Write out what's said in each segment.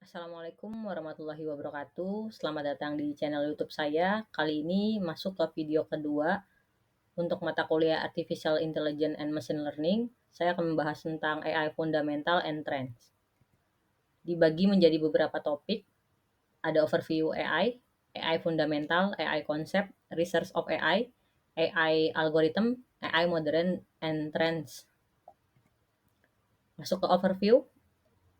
Assalamualaikum warahmatullahi wabarakatuh. Selamat datang di channel YouTube saya. Kali ini masuk ke video kedua untuk mata kuliah Artificial Intelligence and Machine Learning. Saya akan membahas tentang AI Fundamental and Trends. Dibagi menjadi beberapa topik. Ada overview AI, AI Fundamental, AI Concept, Research of AI, AI Algorithm, AI Modern, and Trends. Masuk ke overview.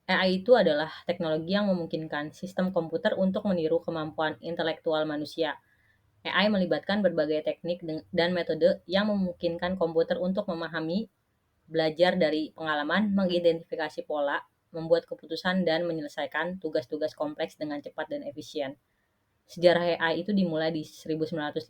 AI itu adalah teknologi yang memungkinkan sistem komputer untuk meniru kemampuan intelektual manusia. AI melibatkan berbagai teknik dan metode yang memungkinkan komputer untuk memahami, belajar dari pengalaman, mengidentifikasi pola, membuat keputusan, dan menyelesaikan tugas-tugas kompleks dengan cepat dan efisien. Sejarah AI itu dimulai di 1950.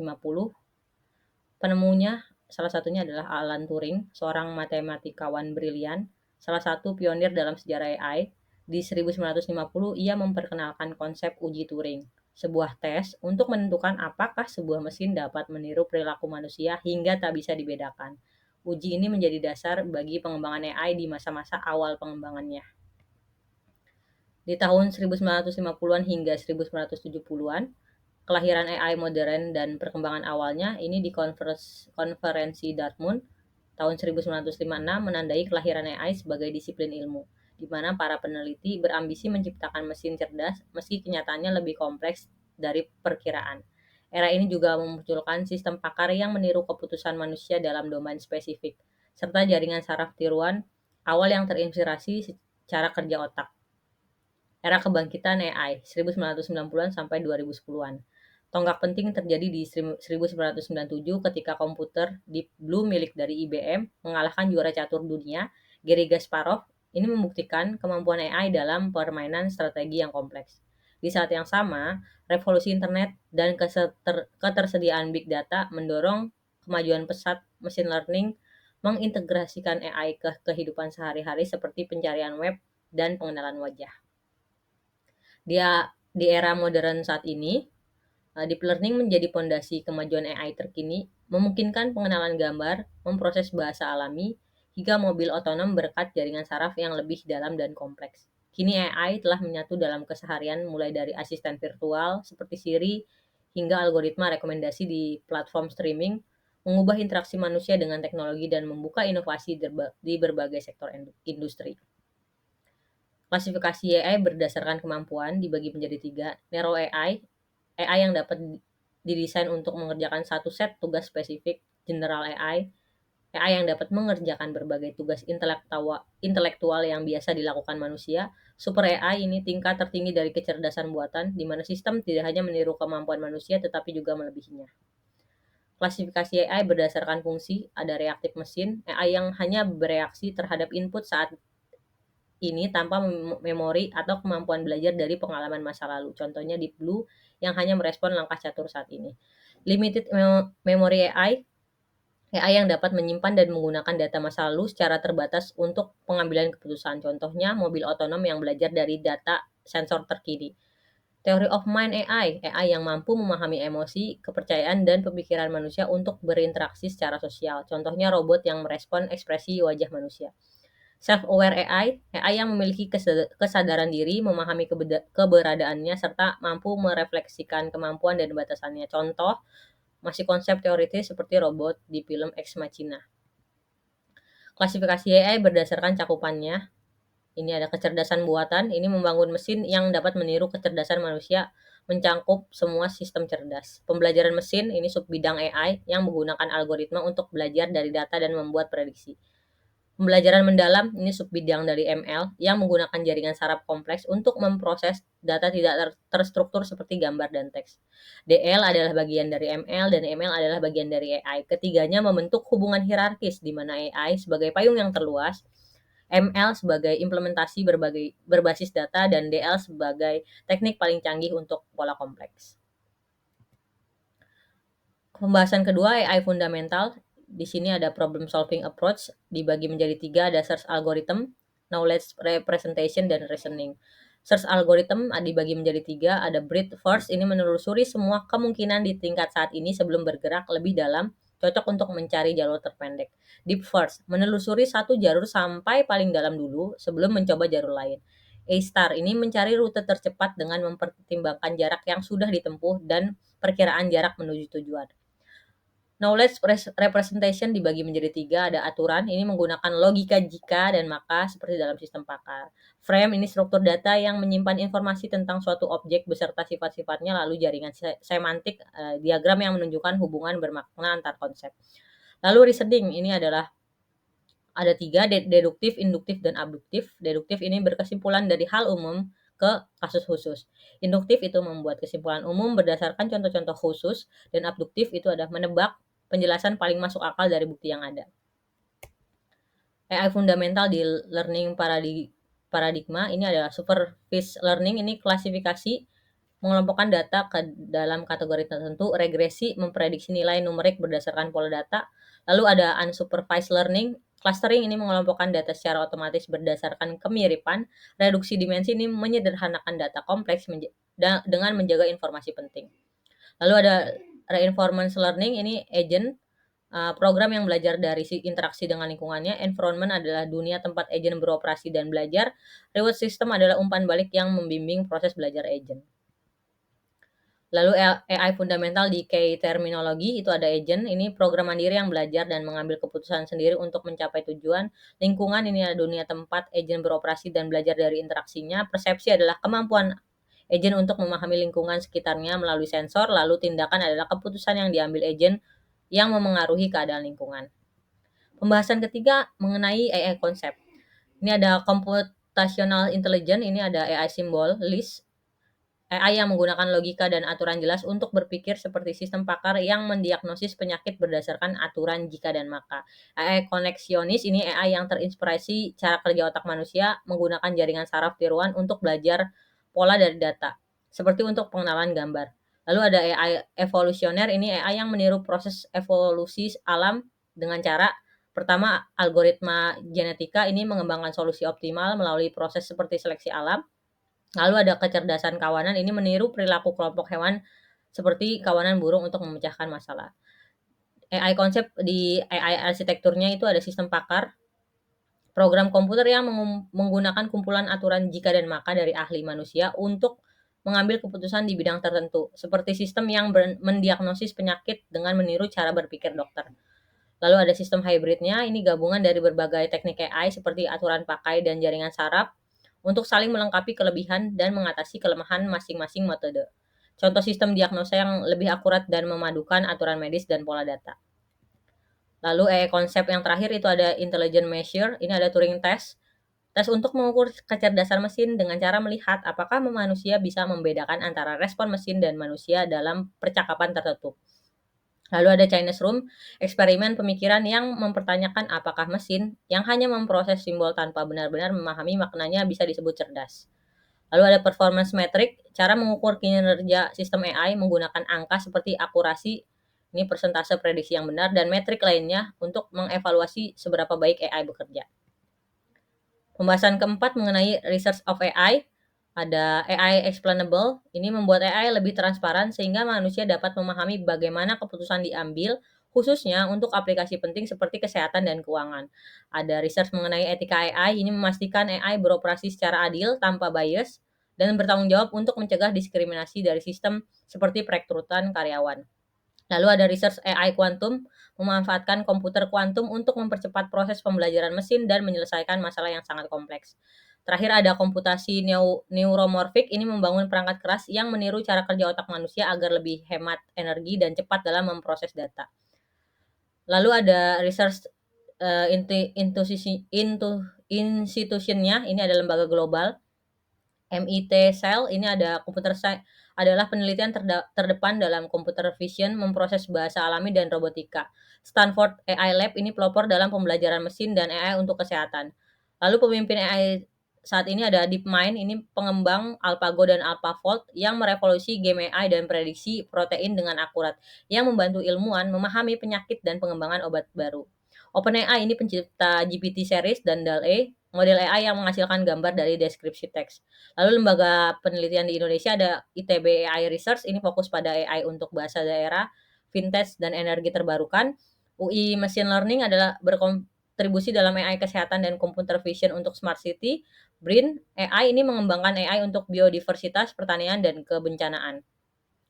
Penemunya salah satunya adalah Alan Turing, seorang matematikawan brilian, salah satu pionir dalam sejarah AI. Di 1950, ia memperkenalkan konsep uji Turing, sebuah tes untuk menentukan apakah sebuah mesin dapat meniru perilaku manusia hingga tak bisa dibedakan. Uji ini menjadi dasar bagi pengembangan AI di masa-masa awal pengembangannya. Di tahun 1950-an hingga 1970-an, kelahiran AI modern dan perkembangan awalnya ini di konferensi Dartmouth tahun 1956 menandai kelahiran AI sebagai disiplin ilmu, di mana para peneliti berambisi menciptakan mesin cerdas meski kenyataannya lebih kompleks dari perkiraan. Era ini juga memunculkan sistem pakar yang meniru keputusan manusia dalam domain spesifik, serta jaringan saraf tiruan awal yang terinspirasi cara kerja otak. Era kebangkitan AI 1990-an sampai 2010-an. Tonggak penting terjadi di 1997 ketika komputer Deep Blue milik dari IBM mengalahkan juara catur dunia, Garry Kasparov. Ini membuktikan kemampuan AI dalam permainan strategi yang kompleks. Di saat yang sama, revolusi internet dan ketersediaan big data mendorong kemajuan pesat machine learning mengintegrasikan AI ke kehidupan sehari-hari seperti pencarian web dan pengenalan wajah. Di era modern saat ini, deep learning menjadi pondasi kemajuan AI terkini, memungkinkan pengenalan gambar, memproses bahasa alami, hingga mobil otonom berkat jaringan saraf yang lebih dalam dan kompleks. Kini AI telah menyatu dalam keseharian mulai dari asisten virtual seperti Siri hingga algoritma rekomendasi di platform streaming, mengubah interaksi manusia dengan teknologi dan membuka inovasi di berbagai sektor industri. Klasifikasi AI berdasarkan kemampuan dibagi menjadi 3. Narrow AI, AI yang dapat didesain untuk mengerjakan satu set tugas spesifik. General AI, AI yang dapat mengerjakan berbagai tugas intelektual yang biasa dilakukan manusia. Super AI ini tingkat tertinggi dari kecerdasan buatan, di mana sistem tidak hanya meniru kemampuan manusia tetapi juga melebihinya. Klasifikasi AI berdasarkan fungsi, ada reaktif mesin, AI yang hanya bereaksi terhadap input saat ini tanpa memori atau kemampuan belajar dari pengalaman masa lalu. Contohnya Deep Blue yang hanya merespon langkah catur saat ini. Limited Memory AI, AI yang dapat menyimpan dan menggunakan data masa lalu secara terbatas untuk pengambilan keputusan. Contohnya mobil otonom yang belajar dari data sensor terkini. Theory of Mind AI, AI yang mampu memahami emosi, kepercayaan, dan pemikiran manusia untuk berinteraksi secara sosial. Contohnya robot yang merespon ekspresi wajah manusia. Self-aware AI, AI yang memiliki kesadaran diri, memahami keberadaannya, serta mampu merefleksikan kemampuan dan batasannya. Contoh, masih konsep teoritis seperti robot di film Ex Machina. Klasifikasi AI berdasarkan cakupannya. Ini ada kecerdasan buatan, ini membangun mesin yang dapat meniru kecerdasan manusia, mencakup semua sistem cerdas. Pembelajaran mesin, ini subbidang AI yang menggunakan algoritma untuk belajar dari data dan membuat prediksi. Pembelajaran mendalam, ini subbidang dari ML yang menggunakan jaringan saraf kompleks untuk memproses data tidak terstruktur seperti gambar dan teks. DL adalah bagian dari ML dan ML adalah bagian dari AI. Ketiganya membentuk hubungan hierarkis di mana AI sebagai payung yang terluas, ML sebagai implementasi berbasis data, dan DL sebagai teknik paling canggih untuk pola kompleks. Pembahasan kedua, AI fundamental. Di sini ada problem solving approach, dibagi menjadi 3, ada search algorithm, knowledge representation, dan reasoning. Search algorithm dibagi menjadi 3, ada breadth first, ini menelusuri semua kemungkinan di tingkat saat ini sebelum bergerak lebih dalam, cocok untuk mencari jalur terpendek. Deep first, menelusuri satu jalur sampai paling dalam dulu sebelum mencoba jalur lain. A-Star. Ini mencari rute tercepat dengan mempertimbangkan jarak yang sudah ditempuh dan perkiraan jarak menuju tujuan. Knowledge representation dibagi menjadi 3, ada aturan, ini menggunakan logika jika dan maka seperti dalam sistem pakar. Frame, ini struktur data yang menyimpan informasi tentang suatu objek beserta sifat-sifatnya, lalu jaringan semantik, diagram yang menunjukkan hubungan bermakna antar konsep. Lalu reasoning, ini adalah ada 3, deduktif, induktif, dan abduktif. Deduktif ini berkesimpulan dari hal umum ke kasus khusus. Induktif itu membuat kesimpulan umum berdasarkan contoh-contoh khusus, dan abduktif itu adalah menebak penjelasan paling masuk akal dari bukti yang ada. AI fundamental di learning paradigma ini adalah supervised learning, ini klasifikasi mengelompokkan data ke dalam kategori tertentu, regresi memprediksi nilai numerik berdasarkan pola data. Lalu ada unsupervised learning, clustering ini mengelompokkan data secara otomatis berdasarkan kemiripan, reduksi dimensi ini menyederhanakan data kompleks dengan menjaga informasi penting. Lalu ada reinforcement learning, ini agent, program yang belajar dari interaksi dengan lingkungannya. Environment adalah dunia tempat agent beroperasi dan belajar. Reward system adalah umpan balik yang membimbing proses belajar agent. Lalu AI fundamental di K-terminologi itu ada agent, ini program mandiri yang belajar dan mengambil keputusan sendiri untuk mencapai tujuan. Lingkungan ini adalah dunia tempat agent beroperasi dan belajar dari interaksinya. Persepsi adalah kemampuan agent untuk memahami lingkungan sekitarnya melalui sensor, lalu tindakan adalah keputusan yang diambil agent yang memengaruhi keadaan lingkungan. Pembahasan ketiga mengenai AI konsep. Ini ada computational intelligence, ini ada AI symbol, list, AI yang menggunakan logika dan aturan jelas untuk berpikir seperti sistem pakar yang mendiagnosis penyakit berdasarkan aturan jika dan maka. AI koneksionis, ini AI yang terinspirasi cara kerja otak manusia menggunakan jaringan saraf tiruan untuk belajar pola dari data, seperti untuk pengenalan gambar. Lalu ada AI evolusioner, ini AI yang meniru proses evolusi alam dengan cara pertama, algoritma genetika ini mengembangkan solusi optimal melalui proses seperti seleksi alam. Lalu ada kecerdasan kawanan, ini meniru perilaku kelompok hewan seperti kawanan burung untuk memecahkan masalah. AI konsep di AI arsitekturnya itu ada sistem pakar, program komputer yang menggunakan kumpulan aturan jika dan maka dari ahli manusia untuk mengambil keputusan di bidang tertentu, seperti sistem yang mendiagnosis penyakit dengan meniru cara berpikir dokter. Lalu ada sistem hybridnya, ini gabungan dari berbagai teknik AI seperti aturan pakai dan jaringan saraf untuk saling melengkapi kelebihan dan mengatasi kelemahan masing-masing metode. Contoh sistem diagnosa yang lebih akurat dan memadukan aturan medis dan pola data. Lalu konsep yang terakhir itu ada intelligent measure, ini ada Turing test. Tes untuk mengukur kecerdasan mesin dengan cara melihat apakah manusia bisa membedakan antara respon mesin dan manusia dalam percakapan tertutup. Lalu ada Chinese Room, eksperimen pemikiran yang mempertanyakan apakah mesin yang hanya memproses simbol tanpa benar-benar memahami maknanya bisa disebut cerdas. Lalu ada performance metric, cara mengukur kinerja sistem AI menggunakan angka seperti akurasi, ini persentase prediksi yang benar, dan metrik lainnya untuk mengevaluasi seberapa baik AI bekerja. Pembahasan keempat mengenai research of AI, ada AI explainable, ini membuat AI lebih transparan sehingga manusia dapat memahami bagaimana keputusan diambil, khususnya untuk aplikasi penting seperti kesehatan dan keuangan. Ada research mengenai etika AI, ini memastikan AI beroperasi secara adil, tanpa bias, dan bertanggung jawab untuk mencegah diskriminasi dari sistem seperti perekrutan karyawan. Lalu ada research AI kuantum, memanfaatkan komputer kuantum untuk mempercepat proses pembelajaran mesin dan menyelesaikan masalah yang sangat kompleks. Terakhir ada komputasi neuromorphic, ini membangun perangkat keras yang meniru cara kerja otak manusia agar lebih hemat energi dan cepat dalam memproses data. Lalu ada research institutionnya, ini ada lembaga global. MIT Cell, ini ada komputer adalah penelitian terdepan dalam computer vision, memproses bahasa alami dan robotika. Stanford AI Lab ini pelopor dalam pembelajaran mesin dan AI untuk kesehatan. Lalu pemimpin AI saat ini ada DeepMind, ini pengembang AlphaGo dan AlphaFold yang merevolusi game AI dan prediksi protein dengan akurat, yang membantu ilmuwan memahami penyakit dan pengembangan obat baru. OpenAI ini pencipta GPT series dan DALL-E, model AI yang menghasilkan gambar dari deskripsi teks. Lalu lembaga penelitian di Indonesia ada ITB AI Research, ini fokus pada AI untuk bahasa daerah, vintage, dan energi terbarukan. UI Machine Learning adalah berkontribusi dalam AI kesehatan dan computer vision untuk smart city. BRIN AI ini mengembangkan AI untuk biodiversitas, pertanian, dan kebencanaan.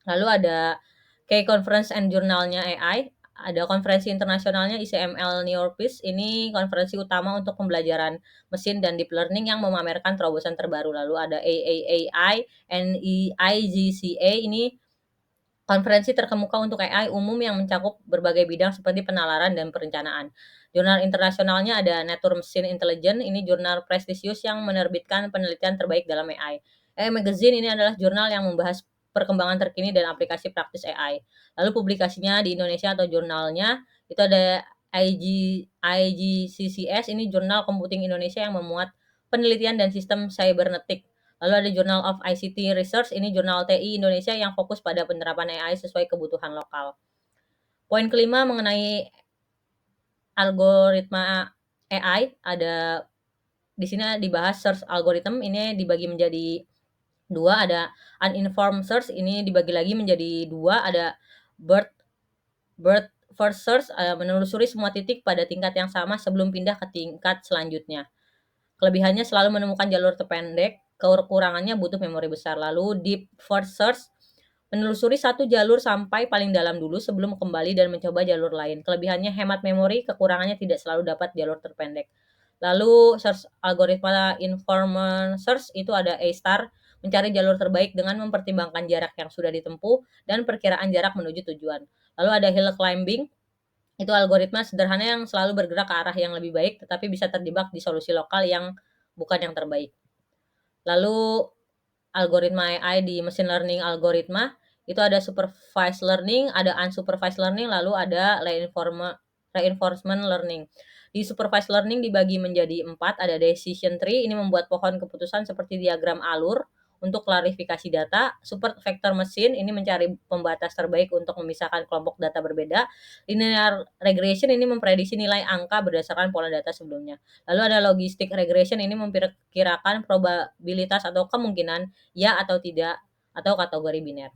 Lalu ada Key Conference and Journal-nya AI, ada konferensi internasionalnya ICML New York Peace, ini konferensi utama untuk pembelajaran mesin dan deep learning yang memamerkan terobosan terbaru. Lalu ada AAAI, NEIGCA, ini konferensi terkemuka untuk AI umum yang mencakup berbagai bidang seperti penalaran dan perencanaan. Jurnal internasionalnya ada Nature Machine Intelligence, ini jurnal prestisius yang menerbitkan penelitian terbaik dalam AI. AI Magazine ini adalah jurnal yang membahas perkembangan terkini dan aplikasi praktis AI. Lalu publikasinya di Indonesia atau jurnalnya itu ada IGCCS, ini jurnal komputing Indonesia yang memuat penelitian dan sistem cybernetik. Lalu ada Journal of ICT Research, ini jurnal TI Indonesia yang fokus pada penerapan AI sesuai kebutuhan lokal. Poin kelima mengenai algoritma AI, ada di sini dibahas search algorithm, ini dibagi menjadi dua, ada uninformed search, ini dibagi lagi menjadi dua, ada bird first search, menelusuri semua titik pada tingkat yang sama sebelum pindah ke tingkat selanjutnya. Kelebihannya selalu menemukan jalur terpendek, kekurangannya butuh memori besar. Lalu deep first search, menelusuri satu jalur sampai paling dalam dulu sebelum kembali dan mencoba jalur lain. Kelebihannya hemat memori, kekurangannya tidak selalu dapat jalur terpendek. Lalu search algoritma informed search itu ada A-star, mencari jalur terbaik dengan mempertimbangkan jarak yang sudah ditempuh dan perkiraan jarak menuju tujuan. Lalu ada hill climbing, itu algoritma sederhana yang selalu bergerak ke arah yang lebih baik, tetapi bisa terjebak di solusi lokal yang bukan yang terbaik. Lalu algoritma AI di machine learning algoritma, itu ada supervised learning, ada unsupervised learning, lalu ada reinforcement learning. Di supervised learning dibagi menjadi 4, ada decision tree, ini membuat pohon keputusan seperti diagram alur untuk klarifikasi data. Super vector machine ini mencari pembatas terbaik untuk memisahkan kelompok data berbeda. Linear regression ini memprediksi nilai angka berdasarkan pola data sebelumnya. Lalu ada logistic regression, ini memperkirakan probabilitas atau kemungkinan ya atau tidak atau kategori biner.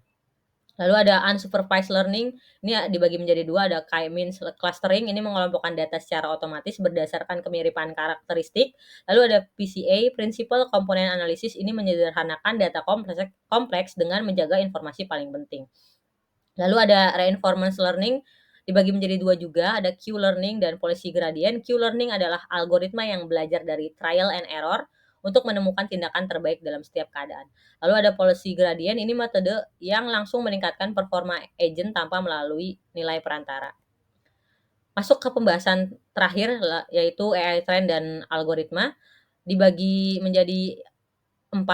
Lalu ada unsupervised learning, ini dibagi menjadi dua, ada K-means clustering, ini mengelompokkan data secara otomatis berdasarkan kemiripan karakteristik. Lalu ada PCA, Principal Component Analysis, ini menyederhanakan data kompleks dengan menjaga informasi paling penting. Lalu ada reinforcement learning, dibagi menjadi dua juga, ada Q-learning dan policy gradient. Q-learning adalah algoritma yang belajar dari trial and error untuk menemukan tindakan terbaik dalam setiap keadaan. Lalu ada policy gradient, ini metode yang langsung meningkatkan performa agent tanpa melalui nilai perantara. Masuk ke pembahasan terakhir, yaitu AI trend dan algoritma, dibagi menjadi 4.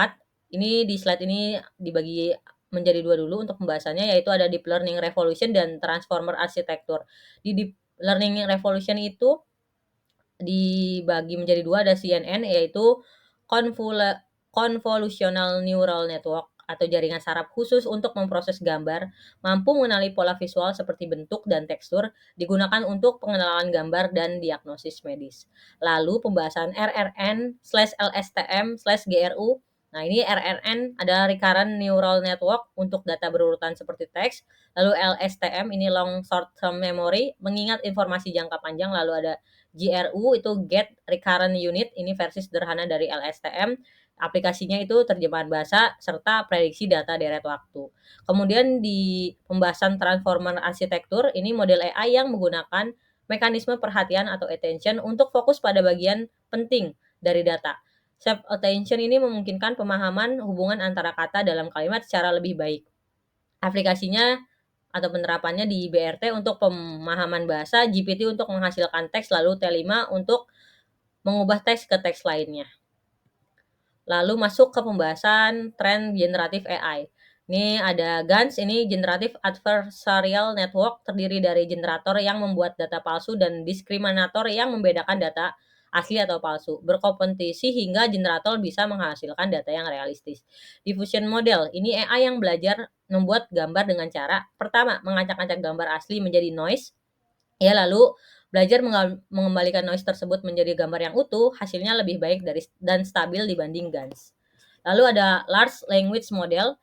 Ini di slide ini dibagi menjadi 2 dulu untuk pembahasannya, yaitu ada deep learning revolution dan transformer architecture. Di deep learning revolution itu dibagi menjadi 2, ada CNN, yaitu convolutional neural network atau jaringan saraf khusus untuk memproses gambar, mampu mengenali pola visual seperti bentuk dan tekstur, digunakan untuk pengenalan gambar dan diagnosis medis. Lalu pembahasan RRN/LSTM/GRU. Nah, ini RRN adalah recurrent neural network untuk data berurutan seperti teks. Lalu LSTM ini long short term memory, mengingat informasi jangka panjang. Lalu ada GRU itu Get Recurrent Unit, ini versi sederhana dari LSTM. Aplikasinya itu terjemahan bahasa serta prediksi data deret waktu. Kemudian di pembahasan transformer arsitektur, ini model AI yang menggunakan mekanisme perhatian atau attention untuk fokus pada bagian penting dari data. Self attention ini memungkinkan pemahaman hubungan antara kata dalam kalimat secara lebih baik. Aplikasinya atau penerapannya di BRT untuk pemahaman bahasa, GPT untuk menghasilkan teks, lalu T5 untuk mengubah teks ke teks lainnya. Lalu masuk ke pembahasan tren generatif AI. Ini ada GANs, ini Generative Adversarial Network, terdiri dari generator yang membuat data palsu dan diskriminator yang membedakan data asli atau palsu. Berkompetisi hingga generator bisa menghasilkan data yang realistis. Diffusion Model, ini AI yang belajar membuat gambar dengan cara, pertama, mengacak-acak gambar asli menjadi noise, ya, lalu belajar mengembalikan noise tersebut menjadi gambar yang utuh, hasilnya lebih baik dan stabil dibanding GANs. Lalu ada Large Language Model,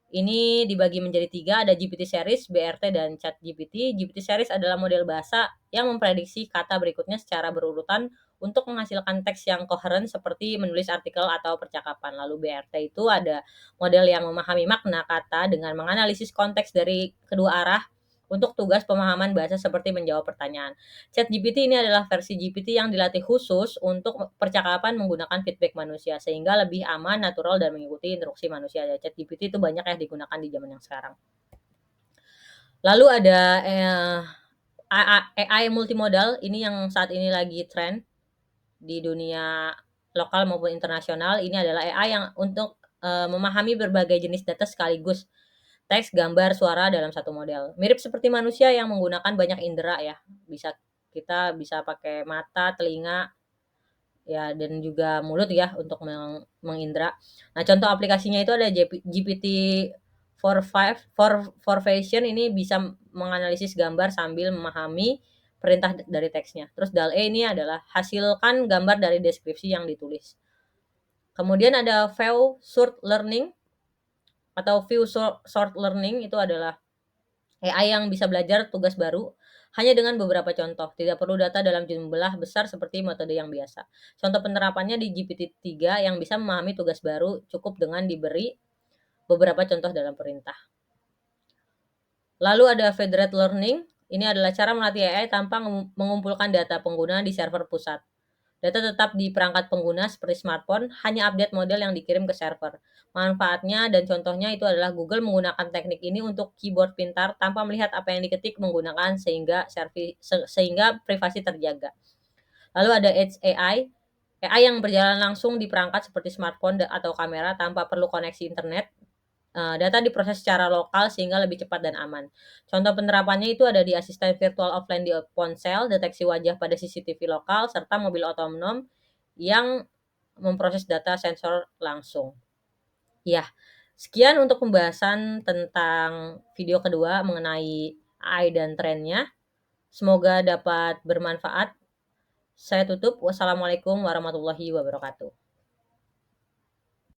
ini dibagi menjadi 3, ada GPT series, BRT, dan ChatGPT. GPT series adalah model bahasa yang memprediksi kata berikutnya secara berurutan untuk menghasilkan teks yang koheren seperti menulis artikel atau percakapan. Lalu BRT itu ada model yang memahami makna kata dengan menganalisis konteks dari kedua arah untuk tugas pemahaman bahasa seperti menjawab pertanyaan. ChatGPT ini adalah versi GPT yang dilatih khusus untuk percakapan menggunakan feedback manusia sehingga lebih aman, natural, dan mengikuti instruksi manusia. Ya, ChatGPT itu banyak ya digunakan di zaman yang sekarang. Lalu ada AI multimodal, ini yang saat ini lagi tren di dunia lokal maupun internasional. Ini adalah AI yang untuk memahami berbagai jenis data sekaligus, teks, gambar, suara dalam satu model. Mirip seperti manusia yang menggunakan banyak indera ya. Kita bisa pakai mata, telinga, ya dan juga mulut ya untuk mengindra. Nah, contoh aplikasinya itu ada GPT for Fashion, ini bisa menganalisis gambar sambil memahami perintah dari teksnya. Terus DALL-E ini adalah hasilkan gambar dari deskripsi yang ditulis. Kemudian ada View Short Learning atau View Short Learning, itu adalah AI yang bisa belajar tugas baru hanya dengan beberapa contoh, tidak perlu data dalam jumlah besar seperti metode yang biasa. Contoh penerapannya di GPT-3 yang bisa memahami tugas baru cukup dengan diberi beberapa contoh dalam perintah. Lalu ada Federated Learning, ini adalah cara melatih AI tanpa mengumpulkan data pengguna di server pusat. Data tetap di perangkat pengguna seperti smartphone, hanya update model yang dikirim ke server. Manfaatnya dan contohnya itu adalah Google menggunakan teknik ini untuk keyboard pintar tanpa melihat apa yang diketik menggunakan sehingga privasi terjaga. Lalu ada Edge AI yang berjalan langsung di perangkat seperti smartphone atau kamera tanpa perlu koneksi internet. Data diproses secara lokal sehingga lebih cepat dan aman. Contoh penerapannya itu ada di asisten virtual offline di ponsel, deteksi wajah pada CCTV lokal, serta mobil otonom yang memproses data sensor langsung. Ya, sekian untuk pembahasan tentang video kedua mengenai AI dan trennya. Semoga dapat bermanfaat. Saya tutup. Wassalamualaikum warahmatullahi wabarakatuh.